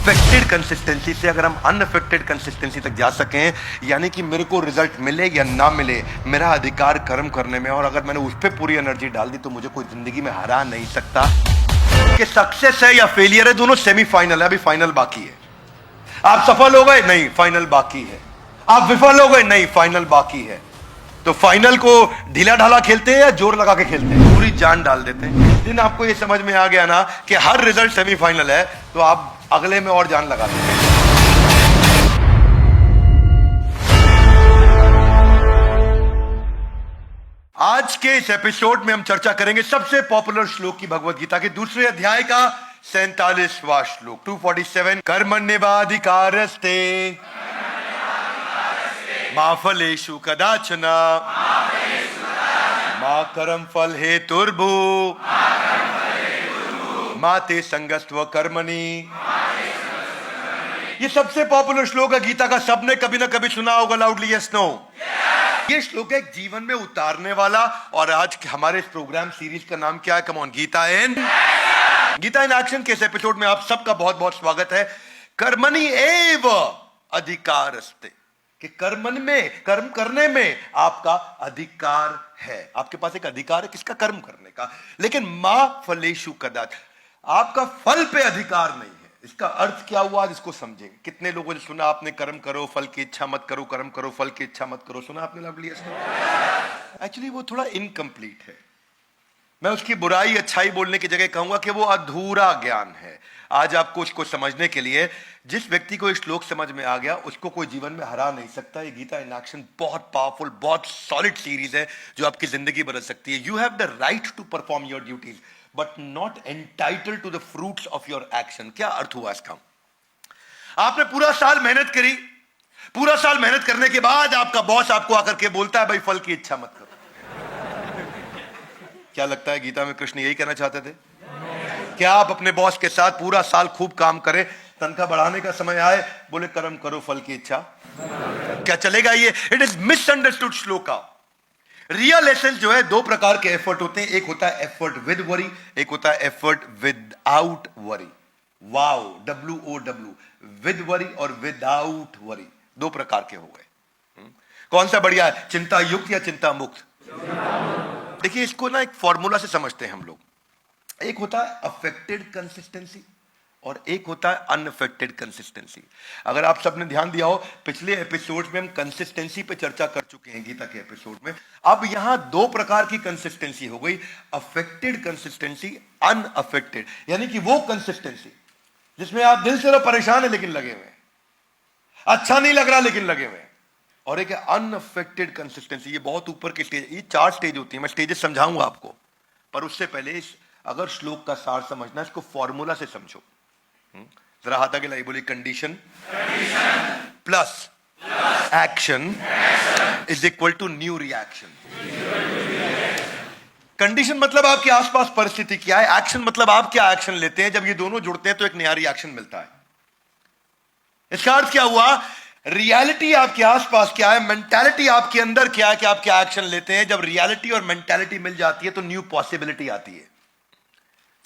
Affected consistency से अगर हम अनअफेक्टेड कंसिस्टेंसी तक जा सकें, यानी कि मेरे को रिजल्ट मिले या ना मिले, मेरा अधिकार कर्म करने में, और अगर मैंने उस पर पूरी एनर्जी डाल दी तो मुझे कोई जिंदगी में हरा नहीं सकता। कि सक्सेस है या फेलियर है, दोनों सेमीफाइनल है, अभी फाइनल बाकी है। आप सफल हो गए, नहीं, फाइनल बाकी है। आप विफल हो गए, नहीं, फाइनल बाकी है। तो फाइनल को ढीला ढाला खेलते हैं या जोर लगा के खेलते हैं? पूरी जान डाल देते हैं। जिस दिन आपको ये समझ में आ गया ना कि हर रिजल्ट सेमीफाइनल है, तो आप अगले में और जान लगा देते हैं। आज के इस एपिसोड में हम चर्चा करेंगे सबसे पॉपुलर श्लोक की, भगवत गीता के दूसरे अध्याय का 47वां श्लोक 247। कर्मण्येवाधिकारस्ते मा फलेषु कदाचन मा कर्म फल हेतुर्भु मा ते संगस्त्व कर्मणि। ये सबसे पॉपुलर श्लोक है गीता का, सबने कभी ना कभी सुना होगा। Loudly yes no. ये श्लोक है जीवन में उतारने वाला। और आज हमारे इस प्रोग्राम सीरीज का नाम क्या है? Come on, Gita in action के इस एपिसोड में आप सबका बहुत बहुत स्वागत है। कर्मणि एव अधिकारस्ते, कि कर्मन में, कर्म करने में आपका अधिकार है। आपके पास एक अधिकार है, किसका? कर्म करने का। लेकिन मां फलेषु कदाच, आपका फल पे अधिकार नहीं है। इसका अर्थ क्या हुआ, इसको समझेंगे। कितने लोगों ने सुना आपने, कर्म करो फल की इच्छा मत करो, कर्म करो फल की इच्छा मत करो? सुना आपने? लवली। एक्चुअली वो थोड़ा इनकम्प्लीट है। मैं उसकी बुराई अच्छाई बोलने की जगह कहूंगा कि वो अधूरा ज्ञान है। आज आपको उसको समझने के लिए, जिस व्यक्ति को इस श्लोक समझ में आ गया उसको कोई जीवन में हरा नहीं सकता। ये गीता इन एक्शन बहुत पावरफुल, बहुत सॉलिड सीरीज है जो आपकी जिंदगी बदल सकती है। You have the right to perform your duties but not entitled to the fruits of your action. क्या अर्थ हुआ इसका? आपने पूरा साल मेहनत करी, पूरा साल मेहनत करने के बाद आपका बॉस आपको आकर के बोलता है भाई फल की इच्छा मत करो। क्या लगता है गीता में कृष्ण यही कहना चाहते थे? क्या आप अपने बॉस के साथ पूरा साल खूब काम करें, तनख्वाह बढ़ाने का समय आए बोले कर्म करो फल की इच्छा? क्या चलेगा? ये it is misunderstood shloka. Real essence जो है, दो प्रकार के एफर्ट होते हैं। एक होता है एफर्ट विद वरी, एक होता है effort without worry. Wow, WOW, with worry और विदाउट वरी, दो प्रकार के हो गए। कौन सा बढ़िया है, चिंता युक्त या चिंता मुक्त? देखिए, इसको ना एक फॉर्मूला से समझते हैं हम लोग। एक होता है अफेक्टेड कंसिस्टेंसी और एक होता है अनअफेक्टेड कंसिस्टेंसी। अगर आप सबने ध्यान दिया हो, पिछले एपिसोड में हम कंसिस्टेंसी पे चर्चा कर चुके हैं गीता के एपिसोड में। अब यहां दो प्रकार की कंसिस्टेंसी हो गई, अफेक्टेड कंसिस्टेंसी, अनअफेक्टेड। यानी कि वो कंसिस्टेंसी जिसमें आप दिल से तो परेशान है लेकिन लगे हुए, अच्छा नहीं लग रहा लेकिन लगे हुए। और एक अनअफेक्टेड कंसिस्टेंसी, ये बहुत ऊपर की स्टेज। ये 4 स्टेज होती है, मैं स्टेजेस समझाऊंगा आपको, पर उससे पहले अगर श्लोक का सार समझना, इसको फॉर्मूला से समझो। जरा हाथ आगे लाई, बोलिए condition plus action is equal to new reaction. Condition मतलब आपके आसपास परिस्थिति क्या है, एक्शन मतलब आप क्या एक्शन लेते हैं। जब ये दोनों जुड़ते हैं तो एक नया रिएक्शन मिलता है। इसका अर्थ क्या हुआ? रियलिटी आपके आसपास क्या है, मेंटालिटी आपके अंदर क्या है कि आप क्या एक्शन लेते हैं। जब रियलिटी और मेंटालिटी मिल जाती है तो न्यू पॉसिबिलिटी आती है।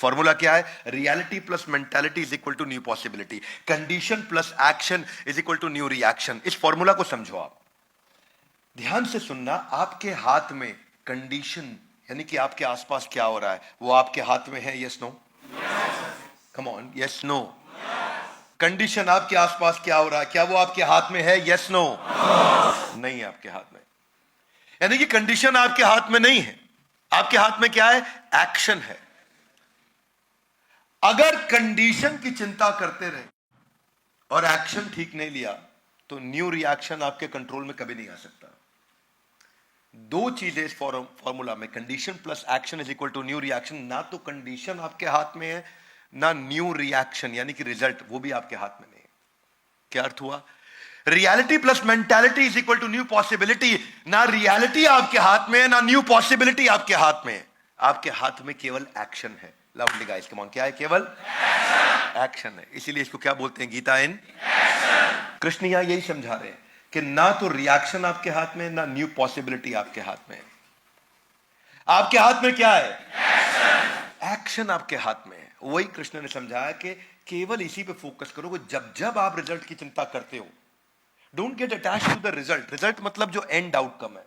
फॉर्मूला क्या है? Reality plus mentality is equal to new possibility. Condition plus action is equal to new reaction. इस फॉर्मूला को समझो आप, ध्यान से सुनना। आपके हाथ में कंडीशन, यानी कि आपके आसपास क्या हो रहा है, वो आपके हाथ में है। Yes no? Come on, yes no? Condition आपके आसपास क्या हो रहा है, क्या वो आपके हाथ में है? Yes no? नहीं है आपके हाथ में। यानी कि कंडीशन आपके हाथ में नहीं है। आपके हाथ में क्या है? एक्शन है। अगर कंडीशन की चिंता करते रहे और एक्शन ठीक नहीं लिया तो न्यू रिएक्शन आपके कंट्रोल में कभी नहीं आ सकता। दो चीजें इस फॉर्मूला में, condition plus action is equal to new reaction. ना तो कंडीशन आपके हाथ में है, ना न्यू रिएक्शन यानी कि रिजल्ट, वो भी आपके हाथ में नहीं है। क्या अर्थ हुआ? Reality plus mentality is equal to new possibility. ना रियलिटी आपके हाथ में है, ना न्यू पॉसिबिलिटी आपके हाथ में है। आपके हाथ में केवल एक्शन है। लवली गाइस, कम ऑन, क्या है? केवल एक्शन है। इसीलिए इसको क्या बोलते हैं? Gita in action. कृष्ण यहां यही समझा रहे हैं कि ना तो रिएक्शन आपके हाथ में, ना न्यू पॉसिबिलिटी आपके हाथ में है। आपके हाथ में क्या है? एक्शन। एक्शन आपके हाथ में है। वही कृष्ण ने समझाया कि केवल इसी पे फोकस करो कि जब जब आप रिजल्ट की चिंता करते हो, don't get attach to the result. Result मतलब जो एंड आउटकम है,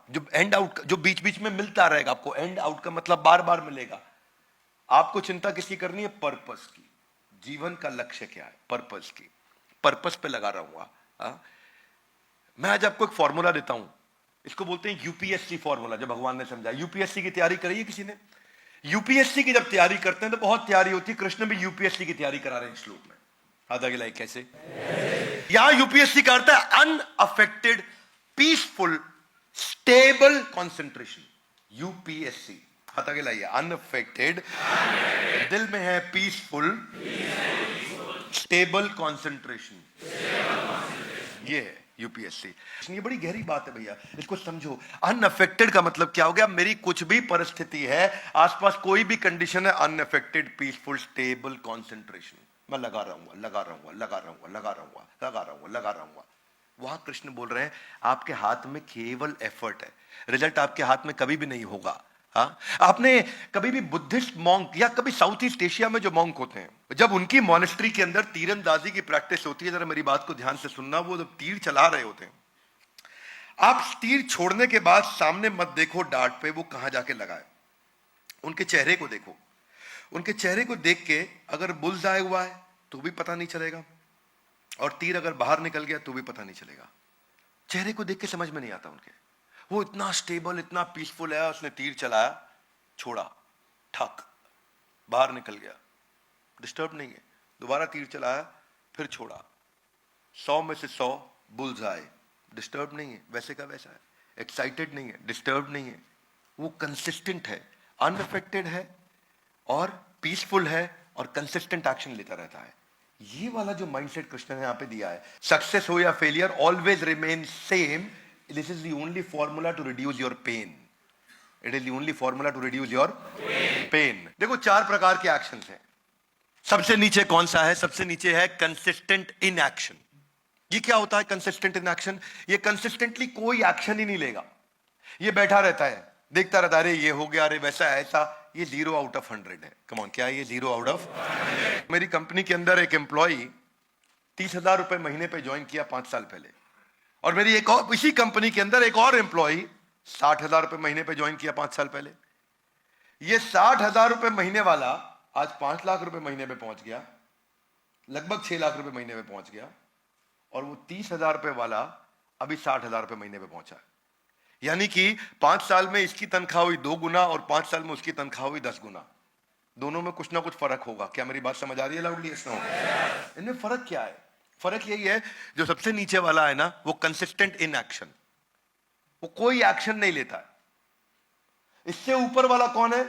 जो एंड आउट, जो बीच बीच में मिलता रहेगा आपको, एंड आउटकम मतलब बार बार मिलेगा। आपको चिंता किसकी करनी है? पर्पस की। जीवन का लक्ष्य क्या है? पर्पस की। पर्पस पे लगा रहूंगा। मैं आज आपको एक फॉर्मूला देता हूं, इसको बोलते हैं यूपीएससी फॉर्मूला, जो भगवान ने समझाया। यूपीएससी की तैयारी करी है किसी ने? यूपीएससी की जब तैयारी करते हैं तो बहुत तैयारी होती है। कृष्ण भी यूपीएससी की तैयारी करा रहे हैं श्लोक में। आधा गिलाई कैसे? यहां यूपीएससी का अर्थ है unaffected, peaceful, stable concentration. UPSC हाथ आगे लाइए। अनअफेक्टेड, दिल में है पीसफुल, स्टेबल कॉन्सेंट्रेशन, ये है यूपीएससी। ये बड़ी गहरी बात है भैया, इसको समझो। अनअफेक्टेड का मतलब क्या हो गया? मेरी कुछ भी परिस्थिति है, आसपास कोई भी कंडीशन है, अनअफेक्टेड, पीसफुल, स्टेबल कॉन्सेंट्रेशन। मैं लगा रहूंगा, लगा रहूंगा, लगा रहूंगा, लगा रहूंगा, लगा रहूंगा, लगा रहूंगा। वहां कृष्ण बोल रहे हैं आपके हाथ में केवल एफर्ट है, रिजल्ट आपके हाथ में कभी भी नहीं होगा। हाँ, आपने कभी भी बुद्धिस्ट मॉन्क या कभी साउथ ईस्ट एशिया में जो मॉन्क होते हैं, जब उनकी मॉनेस्ट्री के अंदर तीरंदाजी की प्रैक्टिस होती है, जरा मेरी बात को ध्यान से सुनना, वो जब तीर चला रहे होते हैं, आप तीर छोड़ने के बाद सामने मत देखो डार्ट पे वो कहां जाके लगाए, उनके चेहरे को देखो। उनके चेहरे को देख के अगर बुल्स आए हुआ है तो भी पता नहीं चलेगा, और तीर अगर बाहर निकल गया तो भी पता नहीं चलेगा। चेहरे को देख के समझ में नहीं आता उनके। वो इतना स्टेबल, इतना पीसफुल है। उसने तीर चलाया, छोड़ा, ठक, बाहर निकल गया, डिस्टर्ब नहीं है। दोबारा तीर चलाया, फिर छोड़ा, 100 में से 100 बुल्स आए, डिस्टर्ब नहीं है, वैसे का वैसा है। एक्साइटेड नहीं है, डिस्टर्ब नहीं है। वो कंसिस्टेंट है, अनअफेक्टेड है, और पीसफुल है, और कंसिस्टेंट एक्शन लेता रहता है। ये वाला जो माइंडसेट कृष्ण ने यहां पे दिया है, सक्सेस हो या failure, always remain same. This is the only formula to reduce your pain. It is the only formula to reduce your pain. देखो 4 प्रकार के एक्शंस हैं। सबसे नीचे कौन सा है? सबसे नीचे है कंसिस्टेंट इन एक्शन। ये क्या होता है कंसिस्टेंट इन एक्शन? ये कंसिस्टेंटली कोई एक्शन ही नहीं लेगा, ये बैठा रहता है, देखता रहता है, अरे ये हो गया, अरे वैसा ऐसा। ये 0 आउट ऑफ 100 है। कम ऑन, क्या है ये? 0 आउट ऑफ 100। मेरी कंपनी के अंदर एक एम्प्लॉई 30,000 रुपए महीने पे ज्वाइन किया 5 साल पहले, और मेरी एक और, इसी कंपनी के अंदर एक और एम्प्लॉई 60,000 रुपए महीने पे ज्वाइन किया 5 साल पहले। ये 60,000 रुपए महीने वाला आज 5 लाख रुपए महीने पे पहुंच गया, लगभग 6 लाख रुपए महीने पे पहुंच गया, और वो 30,000 रुपए वाला अभी 60,000 रुपए महीने पे पहुंचा। यानी कि 5 साल में इसकी तनख्वाह हुई 2 गुना, और 5 साल में उसकी तनख्वाह हुई 10 गुना। दोनों में कुछ ना कुछ फर्क होगा। क्या मेरी बात समझ आ रही है लाउडली? इनमें फर्क क्या है? फर्क यही है, जो सबसे नीचे वाला है ना, वो कंसिस्टेंट इन एक्शन, वो कोई एक्शन नहीं लेता है। इससे ऊपर वाला कौन है?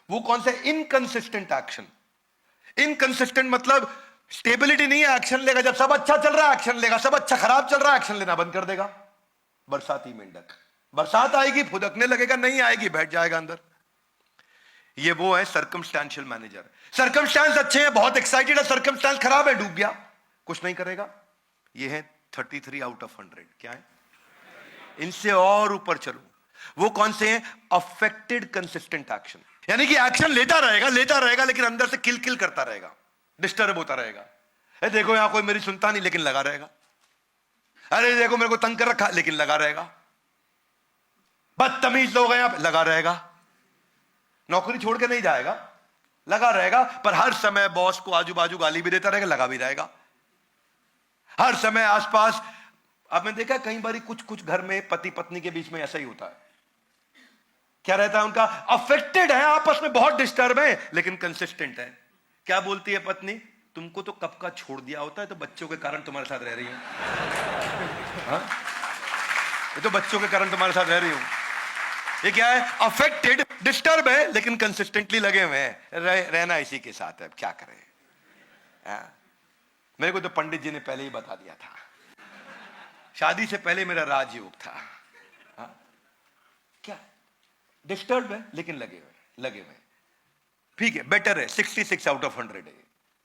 वो कौन से? Inconsistent action. इनकंसिस्टेंट मतलब स्टेबिलिटी नहीं है, एक्शन लेगा। जब सब अच्छा चल रहा है एक्शन लेगा, सब अच्छा, खराब चल रहा है एक्शन लेना बंद कर देगा। बरसाती मेंढक, बरसात आएगी फुदकने लगेगा, नहीं आएगी बैठ जाएगा अंदर। ये वो है सर्कमस्टेंशियल मैनेजर। सर्कमस्टेंस अच्छे हैं, बहुत एक्साइटेड है, सर्कमस्टेंस खराब है, डूब गया, कुछ नहीं करेगा। ये है 33 आउट ऑफ 100। क्या है? इनसे और ऊपर चलो, वो कौन से हैं? Affected consistent action. यानी कि एक्शन लेता रहेगा, लेता रहेगा, लेकिन अंदर से किल किल करता रहेगा, डिस्टर्ब होता रहेगा। देखो यहां कोई मेरी सुनता नहीं, लेकिन लगा रहेगा। अरे देखो मेरे को तंग कर रखा, लेकिन लगा रहेगा। बदतमीज लोग हैं यहां, लगा रहेगा। नौकरी छोड़ के नहीं जाएगा, लगा रहेगा। पर हर समय बॉस को आजू बाजू गाली भी देता रहेगा, लगा भी रहेगा। हर समय आसपास, आपने देखा कई बार कुछ कुछ घर में पति पत्नी के बीच में ऐसा ही होता है। क्या रहता है उनका? अफेक्टेड है, आपस में बहुत डिस्टर्ब है, लेकिन कंसिस्टेंट है। क्या बोलती है पत्नी? तुमको तो कब का छोड़ दिया होता है, तो बच्चों के कारण तुम्हारे साथ रह रही हूं। ये तो बच्चों के कारण तुम्हारे साथ रह रही हूं। ये क्या है? अफेक्टेड, डिस्टर्ब है, लेकिन कंसिस्टेंटली लगे हुए हैं, रहना इसी के साथ है, क्या करें। मेरे को तो पंडित जी ने पहले ही बता दिया था, शादी से पहले मेरा राजयोग था। क्या? डिस्टर्ब है, लेकिन लगे हुए, लगे हुए। ठीक है, बेटर है। 66 आउट ऑफ 100 है।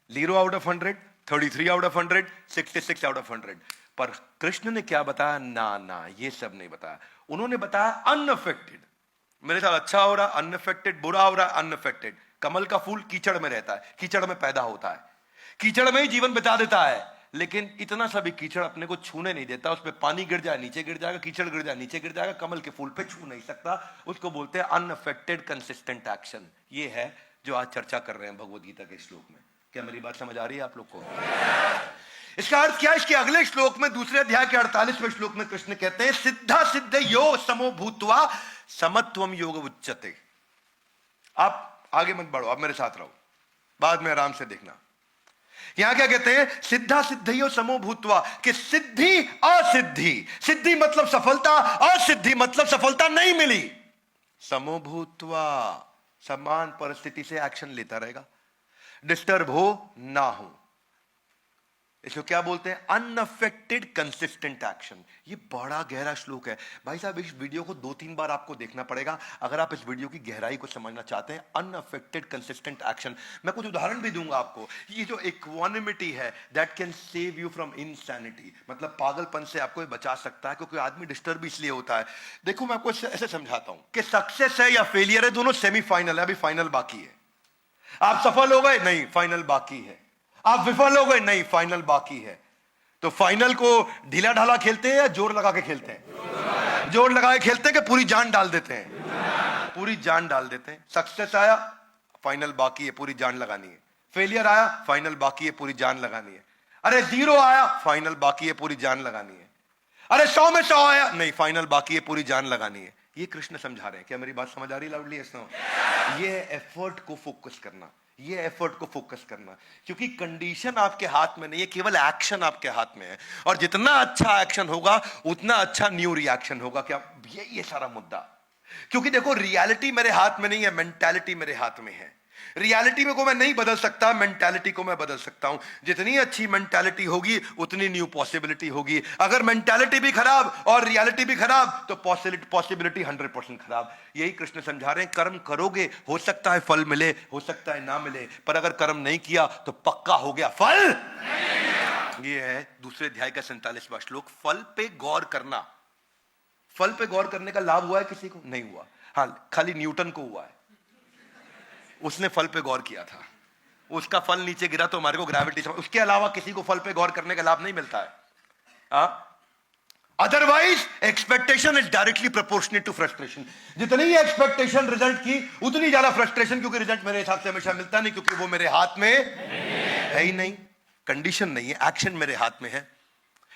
0 out of 100, 33 out of 100, 66 out of 100। पर कृष्ण ने क्या बताया? ना ना, ये सब नहीं बताया। उन्होंने बताया अनअफेक्टेड। मेरे साथ अच्छा हो रहा, अनअफेक्टेड, बुरा हो रहा, अनअफेक्टेड, कमल का फूल कीचड़ में रहता है, कीचड़ में पैदा होता है, कीचड़ में ही जीवन बिता देता है, लेकिन इतना सा भी कीचड़ अपने को छूने नहीं देता। उस पर पानी गिर जाए नीचे गिर जाएगा, कीचड़ गिर जाए नीचे गिर जाएगा, कमल के फूल पे छू नहीं सकता। उसको बोलते हैं अनअफेक्टेड कंसिस्टेंट एक्शन। ये है जो आज चर्चा कर रहे हैं भगवद गीता के श्लोक में। क्या मेरी बात समझ आ रही है आप लोग को? इसका अर्थ क्या है? इसके अगले श्लोक में, दूसरे अध्याय के 48वें श्लोक में कृष्ण कहते हैं सिद्धा सिद्ध यो समो भूत्वा समत्वम योग उच्यते। आप आगे मत बढ़ो, आप मेरे साथ रहो, बाद में आराम से देखना। यहां क्या कहते हैं? सिद्धा सिद्धयो समो भूत्वा, कि सिद्धि असिद्धि, सिद्धि मतलब सफलता, असिद्धि मतलब सफलता नहीं मिली, समो भूत्वा समान परिस्थिति से एक्शन लेता रहेगा, डिस्टर्ब हो ना हो। इसको क्या बोलते हैं? Unaffected consistent action. ये बड़ा गहरा श्लोक है भाई साहब। इस वीडियो को 2-3 बार आपको देखना पड़ेगा अगर आप इस वीडियो की गहराई को समझना चाहते हैं। अनअफेक्टेड कंसिस्टेंट एक्शन, मैं कुछ उदाहरण भी दूंगा आपको। ये जो इक्वानिमिटी है, that can save you from insanity, मतलब पागलपन से आपको ये बचा सकता है, क्योंकि आदमी डिस्टर्ब इसलिए होता है। देखो मैं आपको ऐसे समझाता हूं कि सक्सेस है या फेलियर है, दोनों सेमीफाइनल है, अभी फाइनल बाकी है। आप सफल हो गए? नहीं, फाइनल बाकी है। आप विफल हो गए? नहीं, फाइनल बाकी है। तो फाइनल को ढीला ढाला खेलते हैं या जोर लगा के खेलते हैं? जोर लगा के खेलते हैं कि पूरी जान डाल देते हैं? पूरी जान डाल देते हैं। सक्सेस आया, फाइनल बाकी है, पूरी जान लगानी है। फेलियर आया, फाइनल बाकी है, पूरी जान लगानी है। अरे 0 आया, फाइनल बाकी है, पूरी जान लगानी है। अरे 100 में 100 आया, नहीं, फाइनल बाकी है, पूरी जान लगानी है। ये कृष्ण समझा रहे हैं। क्या मेरी बात समझ आ रही लाउडली? ये एफर्ट को फोकस करना, ये एफर्ट को फोकस करना, क्योंकि कंडीशन आपके हाथ में नहीं है, केवल एक्शन आपके हाथ में है। और जितना अच्छा एक्शन होगा उतना अच्छा न्यू रिएक्शन होगा। क्या ये सारा मुद्दा? क्योंकि देखो, रियलिटी मेरे हाथ में नहीं है, मेंटालिटी मेरे हाथ में है। रियलिटी में को मैं नहीं बदल सकता, मेंटालिटी को मैं बदल सकता हूं। जितनी अच्छी मेंटालिटी होगी उतनी न्यू पॉसिबिलिटी होगी। अगर मेंटालिटी भी खराब और रियलिटी भी खराब तो पॉसिबिलिटी 100% खराब। यही कृष्ण समझा रहे हैं। कर्म करोगे, हो सकता है फल मिले, हो सकता है ना मिले, पर अगर कर्म नहीं किया तो पक्का हो गया फल। ये है दूसरे अध्याय का 47वां श्लोक। फल पे गौर करना। फल पे गौर करने का लाभ हुआ है किसी को? नहीं हुआ। हाँ, खाली न्यूटन को हुआ है। उसने फल पे गौर किया था, उसका फल नीचे गिरा तो हमारे को ग्रेविटी समझ। उसके अलावा किसी को फल पे गौर करने का लाभ नहीं मिलता है। Otherwise expectation is directly proportionate to frustration. जितनी ही एक्सपेक्टेशन रिजल्ट की उतनी ज्यादा फ्रस्ट्रेशन, क्योंकि रिजल्ट मेरे हिसाब से हमेशा मिलता नहीं, क्योंकि वो मेरे हाथ में है ही नहीं। कंडीशन नहीं है, एक्शन मेरे हाथ में है।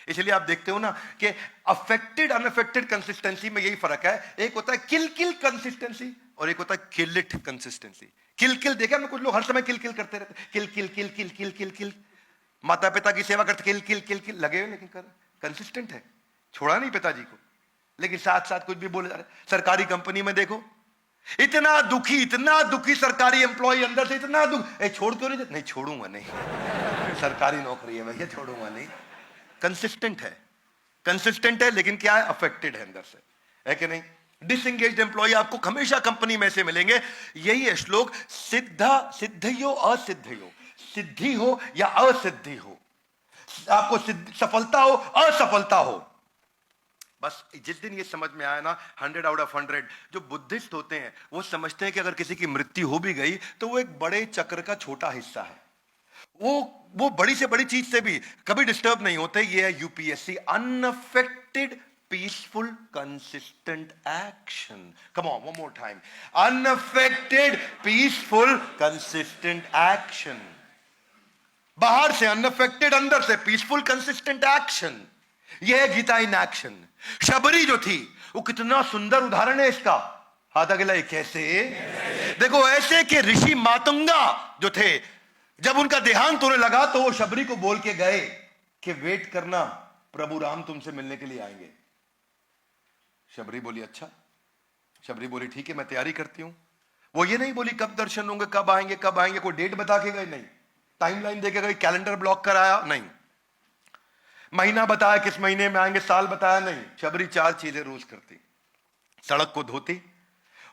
इसलिए आप देखते हो ना कि अफेक्टेड अनअफेक्टेड कंसिस्टेंसी में यही फर्क है। एक होता है किल कंसिस्टेंसी और एक होता है किल इट कंसिस्टेंसी। किल देखा ना, कुछ लोग हर समय किल करते रहते, किल। माता पिता की सेवा करते, किल लगे हुए, लेकिन कंसिस्टेंट है, छोड़ा नहीं पिताजी को, लेकिन साथ साथ कुछ भी बोले जा रहे। सरकारी कंपनी में देखो, इतना दुखी सरकारी एम्प्लॉय अंदर से, इतना दुख, छोड़ क्यों नहीं छोड़ूंगा नहीं, सरकारी नौकरी है भैया, छोड़ूंगा नहीं। कंसिस्टेंट है, लेकिन क्या है? अफेक्टेड है अंदर से, है कि नहीं? डिसएंगेज्ड एम्प्लॉय आपको हमेशा कंपनी में से मिलेंगे। यही है श्लोक। सिद्धयो असिद्धयो, सिद्धि हो या असिद्धि हो, आपको सफलता हो असफलता हो, बस जिस दिन ये समझ में आया ना, 100 आउट ऑफ 100 जो बुद्धिस्ट होते हैं वो समझते हैं कि अगर किसी की मृत्यु हो भी गई तो वो एक बड़े चक्र का छोटा हिस्सा है। वो बड़ी से बड़ी चीज से भी कभी डिस्टर्ब नहीं होते। ये है UPSC, unaffected peaceful consistent action. Come on, one more time, unaffected peaceful consistent action. बाहर से अनअफेक्टेड, अंदर से पीसफुल कंसिस्टेंट एक्शन। यह है गीता इन एक्शन। शबरी जो थी वो कितना सुंदर उदाहरण है इसका। हाथ अगला, कैसे? देखो, ऐसे कि ऋषि मातंगा जो थे, जब उनका देहांत होने लगा तो वो शबरी को बोल के गए कि वेट करना, प्रभु राम तुमसे मिलने के लिए आएंगे। शबरी बोली अच्छा। शबरी बोली ठीक है, मैं तैयारी करती हूं। वो ये नहीं बोली कब दर्शन होंगे, कब आएंगे, कोई डेट बता के गए नहीं, टाइमलाइन दे के गए, कैलेंडर ब्लॉक कराया नहीं, महीना बताया किस महीने में आएंगे, साल बताया नहीं। शबरी 4 चीजें रोज करती। सड़क को धोती,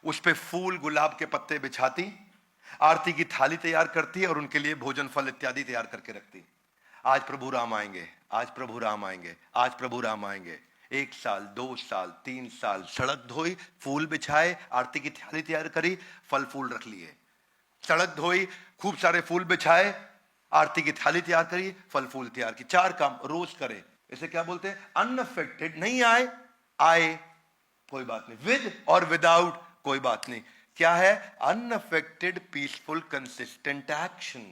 उस पे फूल गुलाब के पत्ते बिछाती, आरती की थाली तैयार करती और उनके लिए भोजन फल इत्यादि तैयार करके रखती। आज प्रभु राम आएंगे, आज प्रभु राम आएंगे, आज प्रभु राम आएंगे। 1 साल, 2 साल, 3 साल, सड़क धोई, फूल बिछाए, आरती की थाली तैयार करी, फल फूल रख लिए। सड़क धोई, खूब सारे फूल बिछाए, आरती की थाली तैयार करी, फल फूल तैयार की, 4 काम रोज करे। इसे क्या बोलते हैं? अनअफेक्टेड। नहीं आए, आए कोई बात नहीं, विद और विदाउट कोई बात नहीं। क्या है? Unaffected peaceful consistent action.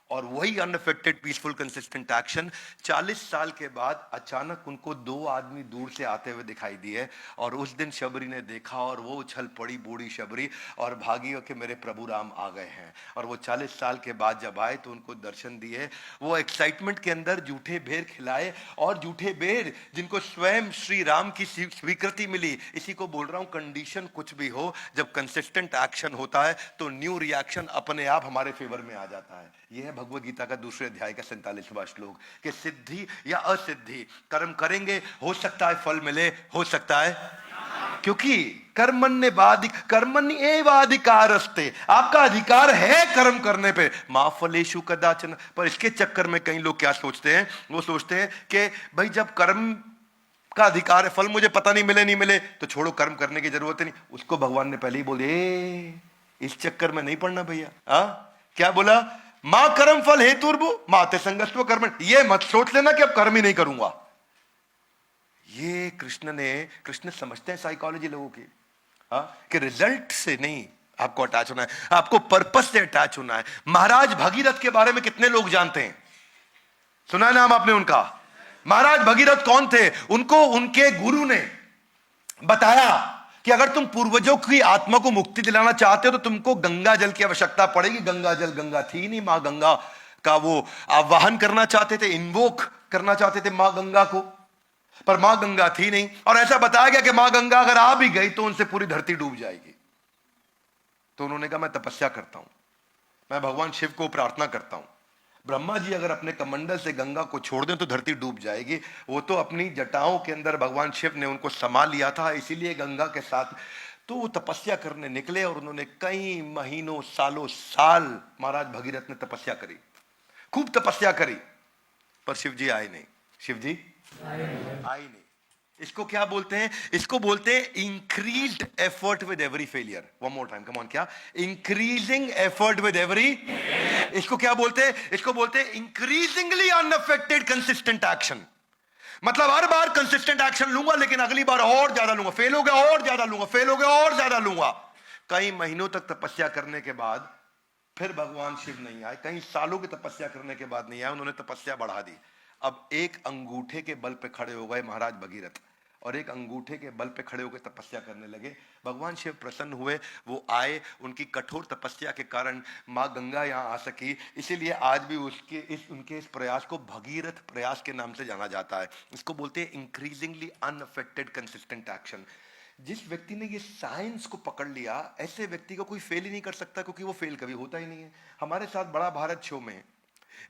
और वही अनअफेक्टेड पीसफुल कंसिस्टेंट एक्शन 40 साल के बाद अचानक उनको 2 आदमी दूर से आते हुए दिखाई दिए, और उस दिन शबरी ने देखा और वो उछल पड़ी, बूढ़ी शबरी, और भागी कि मेरे प्रभु राम आ गए हैं। और वो 40 साल के बाद जब आए तो उनको दर्शन दिए। वो एक्साइटमेंट के अंदर जूठे बेर खिलाए, और जूठे बेर जिनको स्वयं श्री राम की स्वीकृति मिली। इसी को बोल रहा हूं, कंडीशन कुछ भी हो, जब कंसिस्टेंट एक्शन होता है तो न्यू रिएक्शन अपने आप हमारे फेवर में आ जाता है। यह है भगवद गीता का दूसरे अध्याय का 47वां श्लोक, कि सिद्धि या असिद्धि कर्म करेंगे, हो सकता है फल मिले, हो सकता है, क्योंकि कर्मण्य एवाधिकारस्ते, आपका अधिकार है कर्म करने पे, मा फलेषु कदाचन। पर इसके चक्कर में कई लोग क्या सोचते हैं? वो सोचते हैं कि भाई जब कर्म का अधिकार है, फल मुझे पता नहीं मिले नहीं मिले तो छोड़ो, कर्म करने की जरूरत ही नहीं। उसको भगवान ने पहले ही बोले, इस चक्कर में नहीं पड़ना भैया। क्या बोला? मां कर्म फल हेतुर्भु माते संगस्त्व कर्म। ये मत सोच लेना कि अब कर्म ही नहीं करूंगा। ये कृष्ण समझते हैं साइकोलॉजी लोगों की, कि रिजल्ट से नहीं आपको अटैच होना है, आपको पर्पस से अटैच होना है। महाराज भगीरथ के बारे में कितने लोग जानते हैं? सुना है नाम आपने उनका? महाराज भगीरथ कौन थे? उनको उनके गुरु ने बताया कि अगर तुम पूर्वजों की आत्मा को मुक्ति दिलाना चाहते हो तो तुमको गंगा जल की आवश्यकता पड़ेगी। गंगा थी नहीं, मां गंगा का वो आवाहन करना चाहते थे, इन्वोक करना चाहते थे मां गंगा को, पर मां गंगा थी नहीं। और ऐसा बताया गया कि मां गंगा अगर आ भी गई तो उनसे पूरी धरती डूब जाएगी। तो उन्होंने कहा मैं तपस्या करता हूं, मैं भगवान शिव को प्रार्थना करता हूं, ब्रह्मा जी अगर अपने कमंडल से गंगा को छोड़ दें तो धरती डूब जाएगी। वो तो अपनी जटाओं के अंदर भगवान शिव ने उनको समा लिया था, इसीलिए गंगा के साथ। तो वो तपस्या करने निकले, और उन्होंने कई महीनों सालों साल महाराज भगीरथ ने तपस्या करी, खूब तपस्या करी, पर शिव जी आए नहीं। शिव जी आए नहीं। इसको क्या बोलते हैं? इसको बोलते हैं increased effort with every failure. One more time, come on. क्या? Increasing effort with every. इसको क्या बोलते हैं? इसको बोलते हैं इंक्रीजिंगली अनअफेक्टेड कंसिस्टेंट एक्शन। मतलब हर बार कंसिस्टेंट एक्शन लूंगा, लेकिन अगली बार और ज्यादा लूंगा, फेल हो गया और ज्यादा लूंगा, फेल हो गया और ज्यादा लूंगा। कई महीनों तक तपस्या करने के बाद फिर भगवान शिव नहीं आए, कई सालों की तपस्या करने के बाद नहीं आए, उन्होंने तपस्या बढ़ा दी। अब एक अंगूठे के बल पे खड़े हो गए महाराज भगीरथ, और एक अंगूठे के बल पे खड़े होकर तपस्या करने लगे। भगवान शिव प्रसन्न हुए, वो आए, उनकी कठोर तपस्या के कारण माँ गंगा यहाँ आ सकी। इसीलिए आज भी उनके इस प्रयास को भगीरथ प्रयास के नाम से जाना जाता है। इसको बोलते हैं इंक्रीजिंगली अनअफेक्टेड कंसिस्टेंट एक्शन। जिस व्यक्ति ने ये साइंस को पकड़ लिया, ऐसे व्यक्ति को कोई फेल ही नहीं कर सकता, क्योंकि वो फेल कभी होता ही नहीं है। हमारे साथ बड़ा भारत शो में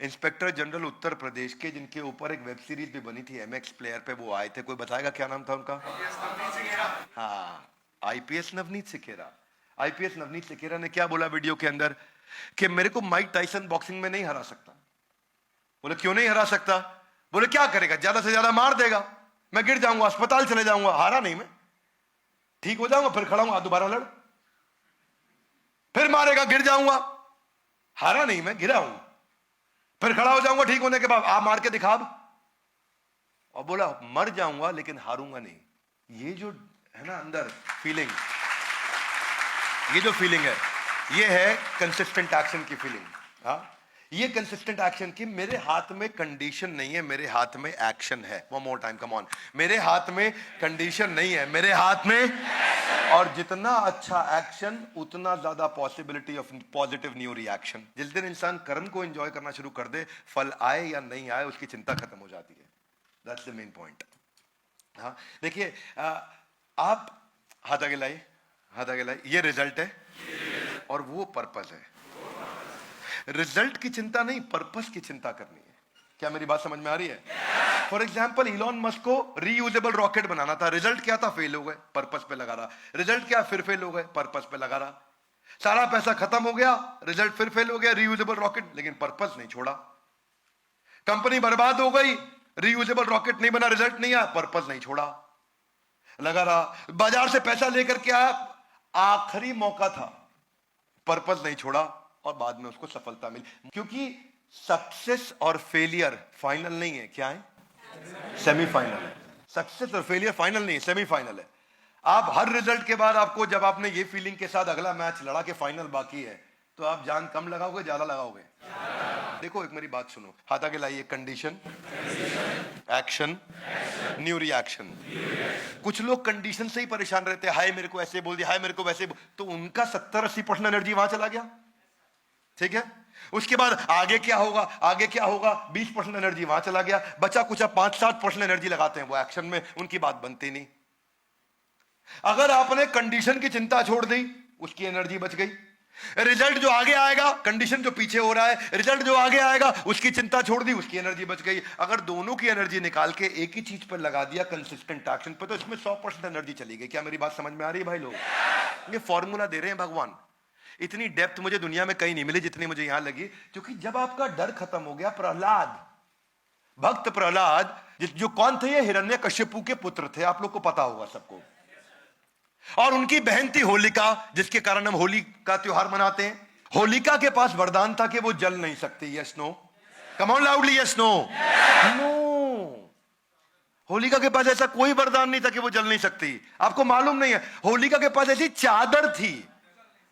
इंस्पेक्टर जनरल उत्तर प्रदेश के, जिनके ऊपर एक वेब सीरीज भी बनी थी MX प्लेयर पे, वो आए थे। कोई बताएगा क्या नाम था उनका? हाँ, IPS नवनीत सिखेरा। IPS नवनीत सिखेरा ने क्या बोला वीडियो के अंदर? कि मेरे को माइक टाइसन बॉक्सिंग में नहीं हरा सकता। बोले क्यों नहीं हरा सकता? बोले क्या करेगा, ज्यादा से ज्यादा मार देगा, मैं गिर जाऊंगा, अस्पताल चले जाऊंगा। हारा नहीं मैं, ठीक हो जाऊंगा, फिर खड़ा हूं, दोबारा लड़, फिर मारेगा, गिर जाऊंगा। हारा नहीं मैं, गिरा हूं, फिर खड़ा हो जाऊंगा ठीक होने के बाद, आप मार के दिखा। और बोला मर जाऊंगा लेकिन हारूंगा नहीं। ये जो है ना अंदर फीलिंग, ये जो फीलिंग है, ये है कंसिस्टेंट एक्शन की फीलिंग। हाँ, ये कंसिस्टेंट एक्शन की, मेरे हाथ में कंडीशन नहीं है, मेरे हाथ में एक्शन है। One more time, come on. मेरे हाथ में कंडीशन नहीं है, मेरे हाथ में। और जितना अच्छा एक्शन, उतना ज्यादा possibility of positive new reaction. जिस दिन इंसान कर्म को एंजॉय करना शुरू कर दे, फल आए या नहीं आए उसकी चिंता खत्म हो जाती है। That's the main point. हाँ, देखिए, आप हाथ आगे लाइए, हाथ आगे लाइए। ये रिजल्ट है और वो पर्पस है। रिजल्ट की चिंता नहीं, पर्पस की चिंता करनी है। क्या मेरी बात समझ में आ रही है? फॉर एग्जाम्पल, इलॉन मस्क को रीयूजेबल रॉकेट बनाना था, रिजल्ट क्या था? फेल हो गए, पर्पस पे लगा रहा। रिजल्ट क्या? फिर फेल हो गए, पर्पस पे लगा रहा। सारा पैसा खत्म हो गया, रिजल्ट फिर फेल हो गया, रीयूजेबल रॉकेट, लेकिन पर्पस नहीं छोड़ा। कंपनी बर्बाद हो गई, रीयूजेबल रॉकेट नहीं बना, रिजल्ट नहीं आया, पर्पस नहीं छोड़ा, लगा रहा। बाजार से पैसा लेकर के आया, आखिरी मौका था, पर्पस नहीं छोड़ा, और बाद में उसको सफलता मिली। क्योंकि सक्सेस और फेलियर फाइनल नहीं है, क्या है? सेमीफाइनल है। सक्सेस और फेलियर फाइनल नहीं है, सेमीफाइनल है। आप हर रिजल्ट के बाद आपको, जब आपने ये फीलिंग के साथ अगला मैच लड़ा के फाइनल बाकी है, तो आप जान कम लगाओगे ज्यादा लगाओगे? देखो, एक मेरी बात सुनो, हाथ आगे लाइए। Condition, action, new reaction. कुछ लोग कंडीशन से ही परेशान रहते हैं, हाय मेरे को ऐसे बोल दिया, हाय मेरे को वैसे तो उनका 70-80% एनर्जी वहां चला गया। ठीक है, उसके बाद आगे क्या होगा, आगे क्या होगा, 20% एनर्जी वहां चला गया। बचा कुछ 5-7% एनर्जी लगाते हैं वो एक्शन में, उनकी बात बनती नहीं। अगर आपने कंडीशन की चिंता छोड़ दी, उसकी एनर्जी बच गई। रिजल्ट जो आगे आएगा, कंडीशन जो पीछे हो रहा है, रिजल्ट जो आगे आएगा उसकी चिंता छोड़ दी, उसकी एनर्जी बच गई। अगर दोनों की एनर्जी निकाल के एक ही चीज पर लगा दिया, कंसिस्टेंट एक्शन पर, तो इसमें 100% एनर्जी चली गई। क्या मेरी बात समझ में आ रही है भाई लोग? ये फॉर्मूला दे रहे हैं भगवान। इतनी डेप्थ मुझे दुनिया में कहीं नहीं मिली जितनी मुझे यहां लगी। क्योंकि जब आपका डर खत्म हो गया, प्रहलाद, भक्त प्रहलाद, जो कौन थे? ये हिरण्यकश्यपु के पुत्र थे, आप लोग को पता होगा सबको। और उनकी बहन थी होलिका, जिसके कारण हम होली का त्योहार मनाते हैं। होलिका के पास वरदान था कि वो जल नहीं सकती। Yes no? Come on loudly, yes no? No, Holika के पास ऐसा कोई वरदान नहीं था कि वो जल नहीं सकती। आपको मालूम नहीं है, होलिका के पास ऐसी चादर थी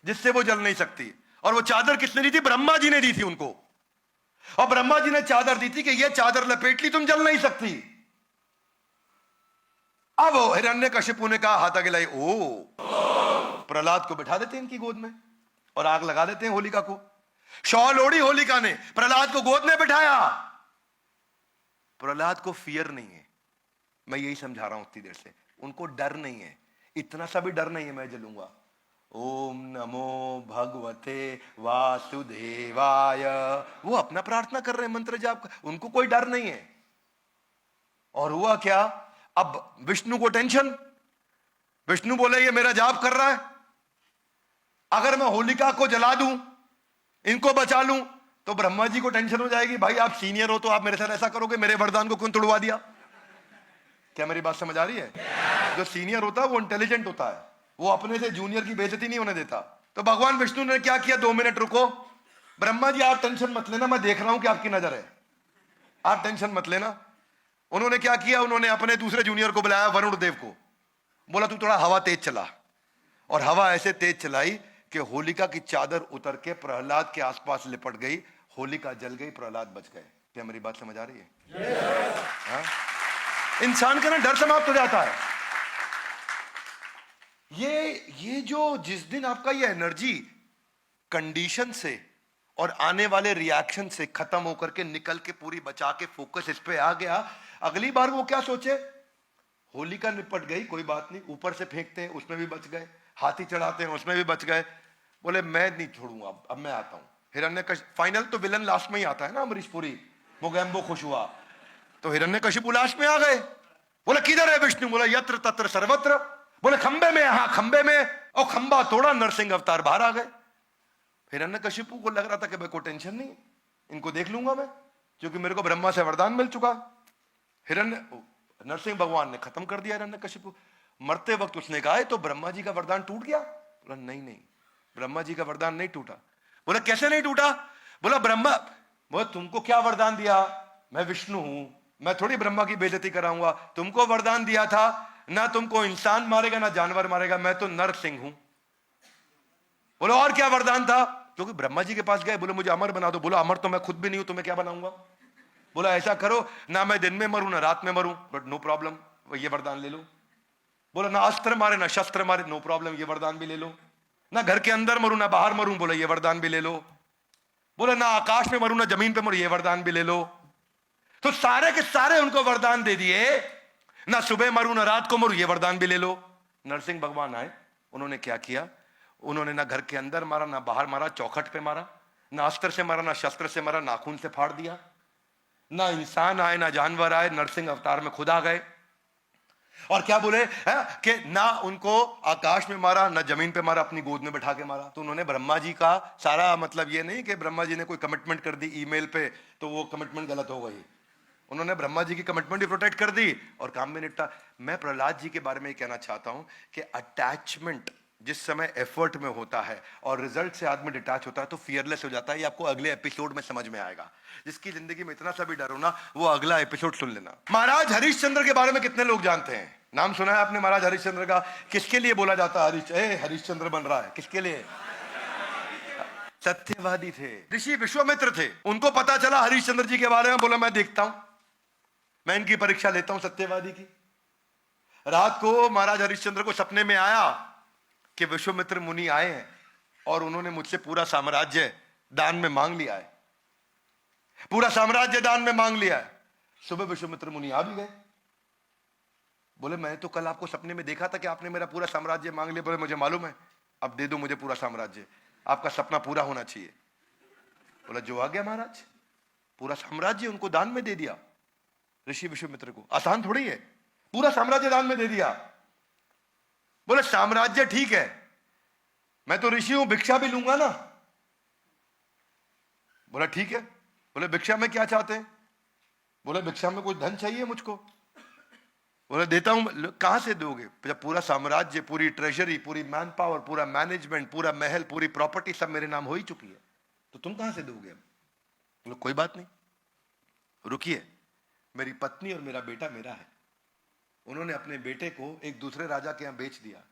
जिससे वो जल नहीं सकती। और वो चादर किसने दी थी? ब्रह्मा जी ने दी थी उनको। और ब्रह्मा जी ने चादर दी थी कि ये चादर लपेट ली, तुम जल नहीं सकती। अब हिरण्यकशिपु ने कहा, हाथ आगे लाई, ओ, प्रहलाद को बिठा देते हैं इनकी गोद में और आग लगा देते हैं होलिका को। शॉल ओढ़ी होलिका ने, प्रहलाद को गोद में बिठाया। प्रहलाद को फियर नहीं है, मैं यही समझा रहा हूं उतनी देर से। उनको डर नहीं है, इतना सा भी डर नहीं है मैं जलूंगा। ओम नमो भगवते वासुदेवाय, वो अपना प्रार्थना कर रहे हैं, मंत्र जाप, उनको कोई डर नहीं है। और हुआ क्या? अब विष्णु को टेंशन। विष्णु बोले, ये मेरा जाप कर रहा है, अगर मैं होलिका को जला दूं, इनको बचा लूं, तो ब्रह्मा जी को टेंशन हो जाएगी, भाई आप सीनियर हो तो आप मेरे साथ ऐसा करोगे, मेरे वरदान को क्यों तोड़वा दिया? क्या मेरी बात समझ आ रही है? जो सीनियर होता है वो इंटेलिजेंट होता है, वो अपने से जूनियर की बेइज्जती नहीं होने देता। तो भगवान विष्णु ने क्या किया? 2 मिनट रुको, ब्रह्मा जी आप टेंशन मत लेना, मैं देख रहा हूं कि आपकी नजर है, आप टेंशन मत लेना। उन्होंने क्या किया? उन्होंने अपने दूसरे जूनियर को बुलाया, वरुण देव को, बोला तू थोड़ा हवा तेज चला। और हवा ऐसे तेज चलाई कि होलिका की चादर उतर के प्रहलाद के आसपास लिपट गई, होलिका जल गई, प्रहलाद बच गए। क्या मेरी बात समझ आ रही है? हाँ? इंसान का ना डर समाप्त हो जाता है। ये जो जिस दिन आपका ये एनर्जी कंडीशन से और आने वाले रिएक्शन से खत्म होकर के निकल के पूरी बचा के फोकस इस पे आ गया, अगली बार वो क्या सोचे? होलिका निपट गई, कोई बात नहीं, ऊपर से फेंकते हैं उसमें भी बच गए, हाथी चढ़ाते हैं उसमें भी बच गए। बोले मैं नहीं छोड़ूंगा, अब मैं आता हूं। हिरण्यकशिपु, फाइनल तो विलन लास्ट में ही आता है ना, अमरीश पुरी, मोगैम्बो खुश हुआ, तो हिरण्यकशिपु लास्ट में आ गए। बोले किधर है विष्णु? बोला यत्र तत्र सर्वत्र। बोले खंबे में, हाँ खंबे में, और खंबा तोड़ा, नरसिंह अवतार बाहर आ गए। हिरण्यकशिपु को लग रहा था कि भाई कोई टेंशन नहीं, इनको देख लूंगा मैं, क्योंकि मेरे को ब्रह्मा से वरदान मिल चुका। नरसिंह भगवान ने खत्म कर दिया हिरण्यकशिपु। मरते वक्त उसने कहा तो ब्रह्मा जी का वरदान टूट गया? बोला नहीं नहीं, ब्रह्मा जी का वरदान नहीं टूटा। बोला कैसे नहीं टूटा? बोला ब्रह्मा, बोला तुमको क्या वरदान दिया? मैं विष्णु हूं, मैं थोड़ी ब्रह्मा की बेइज्जती कराऊंगा। तुमको वरदान दिया था ना तुमको इंसान मारेगा ना जानवर मारेगा, मैं तो नरसिंह हूं। बोलो और क्या वरदान था? क्योंकि ब्रह्मा जी के पास गए, बोले मुझे अमर बना दो। बोला अमर तो मैं खुद भी नहीं हूं, तुम्हें क्या बनाऊंगा? बोला ऐसा करो ना मैं दिन में मरूं ना रात में मरूं, बट नो प्रॉब्लम, ये वरदान ले लो। बोला ना अस्त्र मारे ना शस्त्र मारे, नो प्रॉब्लम, ये वरदान भी ले लो। ना घर के अंदर मरूं ना बाहर मरूं, बोला ये वरदान भी ले लो। बोला ना आकाश में मरूं ना जमीन पे मरूं, ये वरदान भी ले लो। तो सारे के सारे उनको वरदान दे दिए, ना सुबह मरूं ना रात को मरूं, ये वरदान भी ले लो। नरसिंह भगवान आए, उन्होंने क्या किया? उन्होंने ना घर के अंदर मारा ना बाहर मारा, चौखट पे मारा, ना अस्त्र से मारा ना शस्त्र से मारा, नाखून से फाड़ दिया। ना इंसान आए ना जानवर आए, नरसिंह अवतार में खुद आ गए। और क्या बोले कि ना उनको आकाश में मारा ना जमीन पे मारा, अपनी गोद में बैठा के मारा। तो उन्होंने ब्रह्मा जी का सारा, मतलब ये नहीं कि ब्रह्मा जी ने कोई कमिटमेंट कर दी ईमेल पे तो वो कमिटमेंट गलत हो गई, उन्होंने ब्रह्मा जी की कमिटमेंट भी प्रोटेक्ट कर दी और काम में निपटा। मैं प्रहलाद जी के बारे में कहना चाहता हूं कि अटैचमेंट जिस समय एफर्ट में होता है और रिजल्ट से आदमी डिटैच होता है तो फियरलेस हो जाता है। ये आपको अगले एपिसोड में समझ में आएगा। जिसकी जिंदगी में इतना सा भी डर हो ना, वो अगला एपिसोड सुन लेना। महाराज हरिश्चंद्र के बारे में कितने लोग जानते हैं? नाम सुना है आपने महाराज हरिश्चंद्र का? किसके लिए बोला जाता है हरिश्चंद्र बन रहा है? किसके लिए? सत्यवादी थे, ऋषि विश्वामित्र थे। उनको पता चला हरिश्चंद्र जी के बारे में, बोला मैं देखता हूं, मैं इनकी परीक्षा लेता हूं सत्यवादी की। रात को महाराज हरिश्चंद्र को सपने में आया कि विश्वामित्र मुनि आए हैं और उन्होंने मुझसे पूरा साम्राज्य दान में मांग लिया है, पूरा साम्राज्य दान में मांग लिया है। सुबह विश्वामित्र मुनि आ भी गए। बोले मैं तो कल आपको सपने में देखा था कि आपने मेरा पूरा साम्राज्य मांग लिया। बोले मुझे मालूम है, अब दे दो मुझे पूरा साम्राज्य, आपका सपना पूरा होना चाहिए। बोला जो आ गया महाराज, पूरा साम्राज्य उनको दान में दे दिया ऋषि विश्वामित्र को। आसान थोड़ी है, पूरा साम्राज्य दान में दे दिया। बोले साम्राज्य ठीक है, मैं तो ऋषि हूं, भिक्षा भी लूंगा ना। बोला ठीक है। बोले भिक्षा में क्या चाहते हैं? बोले भिक्षा में कुछ धन चाहिए मुझको। बोले देता हूं। कहां से दोगे? जब पूरा साम्राज्य, पूरी ट्रेजरी, पूरी मैन पावर, पूरा मैनेजमेंट, पूरा महल, पूरी प्रॉपर्टी सब मेरे नाम हो ही चुकी है, तो तुम कहां से दोगे? बोले कोई बात नहीं, रुकिए, मेरी पत्नी और मेरा बेटा मेरा है। उन्होंने अपने बेटे को एक दूसरे राजा के यहां बेच दिया,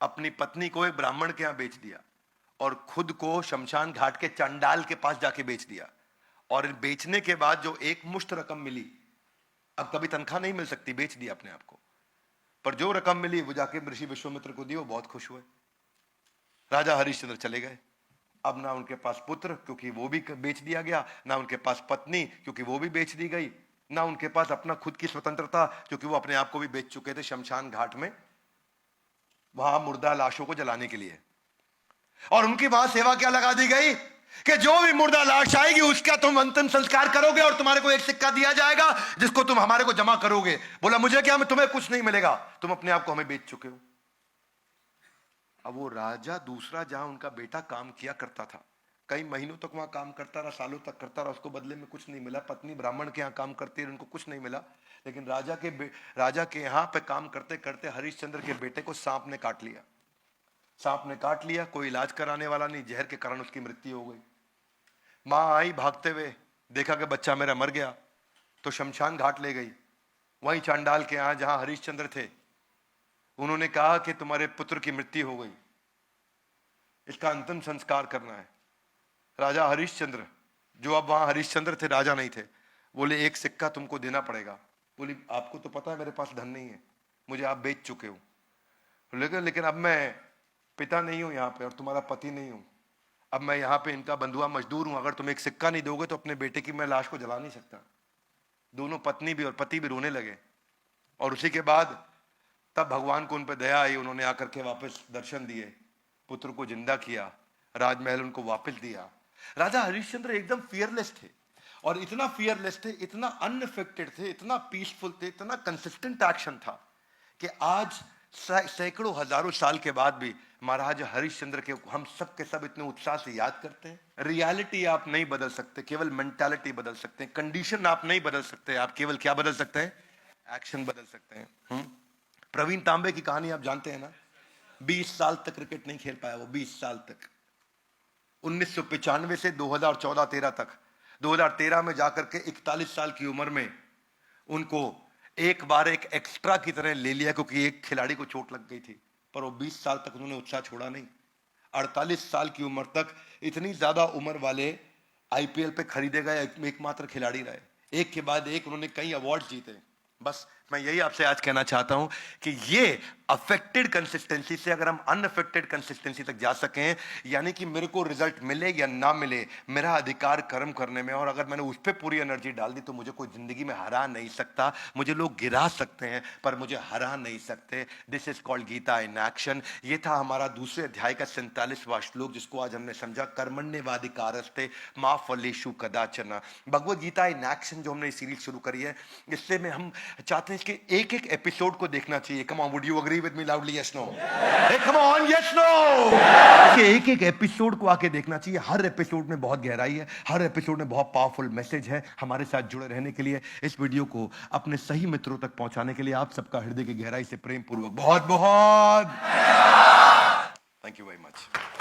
अपनी पत्नी को एक ब्राह्मण के यहां बेच दिया और खुद को शमशान घाट के चंडाल के पास जाके बेच दिया। और बेचने के बाद जो एक मुश्त रकम मिली, अब कभी तनख्वाह नहीं मिल सकती, बेच दिया अपने आप को, पर जो रकम मिली वो जाके ऋषि विश्वामित्र को दी। वो बहुत खुश हुए। राजा हरिश्चंद्र चले गए। अब ना उनके पास पुत्र क्योंकि वो भी बेच दिया गया, ना उनके पास पत्नी क्योंकि वो भी बेच दी गई, ना उनके पास अपना खुद की स्वतंत्रता क्योंकि वो अपने आप को भी बेच चुके थे शमशान घाट में, वहां मुर्दा लाशों को जलाने के लिए। और उनकी वहां सेवा क्या लगा दी गई कि जो भी मुर्दा लाश आएगी उसका तुम अंतिम संस्कार करोगे और तुम्हारे को एक सिक्का दिया जाएगा जिसको तुम हमारे को जमा करोगे। बोला मुझे क्या, मैं तुम्हें कुछ नहीं मिलेगा, तुम अपने आप को हमें बेच चुके हो। अब वो राजा दूसरा जहां उनका बेटा काम किया करता था, कई महीनों तक वहां काम करता रहा, सालों तक करता रहा, उसको बदले में कुछ नहीं मिला। पत्नी ब्राह्मण के यहाँ काम करती है, उनको कुछ नहीं मिला। लेकिन राजा के यहाँ पे काम करते करते हरिश्चंद्र के बेटे को सांप ने काट लिया। सांप ने काट लिया, कोई इलाज कराने वाला नहीं, जहर के कारण उसकी मृत्यु हो गई। माँ आई भागते हुए, देखा कि बच्चा मेरा मर गया, तो शमशान घाट ले गई। वहीं चांडाल के यहाँ जहां हरिश्चंद्र थे, उन्होंने कहा कि तुम्हारे पुत्र की मृत्यु हो गई, इसका अंतिम संस्कार करना है। राजा हरिश्चंद्र, जो अब वहां हरिश्चंद्र थे, राजा नहीं थे, बोले एक सिक्का तुमको देना पड़ेगा। बोली आपको तो पता है मेरे पास धन नहीं है, मुझे आप बेच चुके हो, लेकिन अब मैं पिता नहीं हूं यहाँ पे और तुम्हारा पति नहीं हूं, अब मैं यहाँ पे इनका बंधुआ मजदूर हूं, अगर तुम एक सिक्का नहीं दोगे तो अपने बेटे की मैं लाश को जला नहीं सकता। दोनों पत्नी भी और पति भी रोने लगे। और उसी के बाद तब भगवान को उन पर दया आई, उन्होंने आकर के वापस दर्शन दिए, पुत्र को जिंदा किया, राजमहल उनको वापस दिया। राजा हरिश्चंद्र एकदम फियरलेस थे, और इतना फियरलेस थे, इतना अनअफेक्टेड थे, इतना पीसफुल थे, इतना कंसिस्टेंट एक्शन था कि आज सैकड़ों हजारों साल के बाद भी महाराजा हरिश्चंद्र के हम सब के सब इतने उत्साह से याद करते हैं। रियलिटी आप नहीं बदल सकते, केवल मेंटालिटी बदल सकते हैं। कंडीशन आप नहीं बदल सकते, आप केवल क्या बदल सकते हैं? एक्शन बदल सकते हैं। प्रवीण तांबे की कहानी आप जानते हैं ना? 20 साल तक क्रिकेट नहीं खेल पाया वो, 20 साल तक, 1995 से 2014-13 तक। 2013 में जाकर के 41 साल की उम्र में उनको एक बार एक एक्स्ट्रा की तरह ले लिया क्योंकि एक खिलाड़ी को चोट लग गई थी, पर वो 20 साल तक उन्होंने उत्साह छोड़ा नहीं। 48 साल की उम्र तक इतनी ज्यादा उम्र वाले आईपीएल पे खरीदे गए एकमात्र खिलाड़ी रहे, एक के बाद एक उन्होंने कई अवार्ड जीते। बस मैं यही आपसे आज कहना चाहता हूं कि ये अफेक्टेड कंसिस्टेंसी से अगर हम अनअफेक्टेड कंसिस्टेंसी तक जा सकें, यानी कि मेरे को रिजल्ट मिले या ना मिले, मेरा अधिकार कर्म करने में, और अगर मैंने उस पर पूरी एनर्जी डाल दी तो मुझे कोई जिंदगी में हरा नहीं सकता। मुझे लोग गिरा सकते हैं पर मुझे हरा नहीं सकते। This is called Gita in action. ये था हमारा दूसरे अध्याय का 47वां श्लोक, जिसको आज हमने समझा, कर्मण्येवाधिकारस्ते मा फलेषु कदाचन। भगवद गीता इन एक्शन जो हमने सीरीज शुरू करी है, इससे में हम चाहते हैं कि एक एक एपिसोड को देखना चाहिए। Come on, would you agree with me loudly? Yes no? Hey come on, yes no? एक एक एपिसोड को आके देखना चाहिए। हर एपिसोड में बहुत गहराई है, हर एपिसोड में बहुत पावरफुल मैसेज है। हमारे साथ जुड़े रहने के लिए, इस वीडियो को अपने सही मित्रों तक पहुंचाने के लिए आप सबका हृदय की गहराई से प्रेम पूर्वक बहुत बहुत थैंक यू वेरी मच।